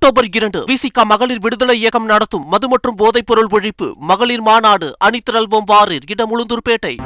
October 2 விசிக மகளிர் விடுதலை இயக்கம் நடத்தும் மது மற்றும் போதைப் பொருள் ஒழிப்பு மகளிர் மாநாடு அணிதிரள்வோம் வாரீர். இடம் உளுந்தூர்பேட்டை.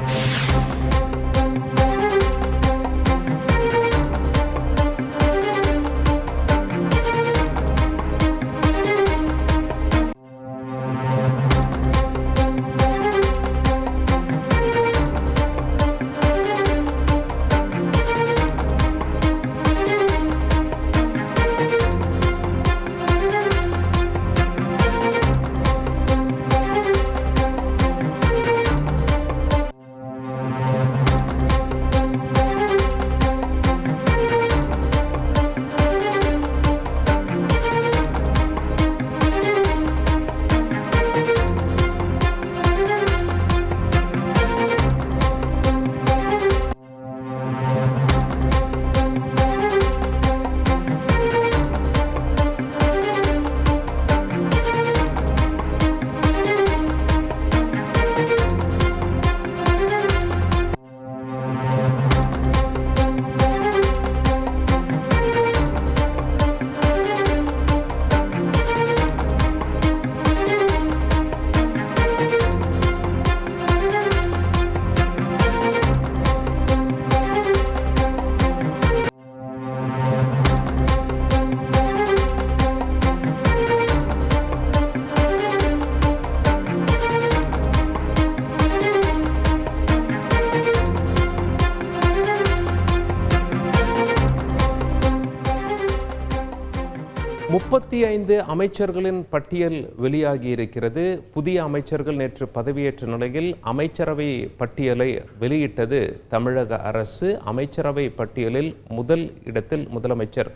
முப்பத்தி 5 அமைச்சர்களின் பட்டியல் வெளியாகி இருக்கிறது. புதிய அமைச்சர்கள் நேற்று பதவியேற்ற நிலையில் அமைச்சரவை பட்டியலை வெளியிட்டது தமிழக அரசு. அமைச்சரவை பட்டியலில் முதல் இடத்தில் முதலமைச்சர்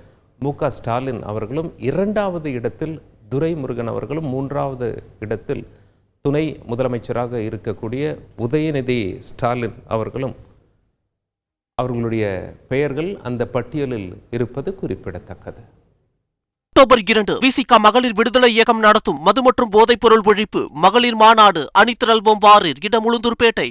மு.க. ஸ்டாலின் அவர்களும், இரண்டாவது இடத்தில் துரைமுருகன் அவர்களும், மூன்றாவது இடத்தில் துணை முதலமைச்சராக இருக்கக்கூடிய உதயநிதி ஸ்டாலின் அவர்களும் அவர்களுடைய பெயர்கள் அந்த பட்டியலில் இருப்பது குறிப்பிடத்தக்கது. அக்டோபர் 2 விசிக மகளிர் விடுதலை இயக்கம் நடத்தும் மது மற்றும் போதைப் பொருள் ஒழிப்பு மகளிர் மாநாடு அணிதிரள்வோம் வாரீர். இடம் உளுந்தூர்பேட்டை.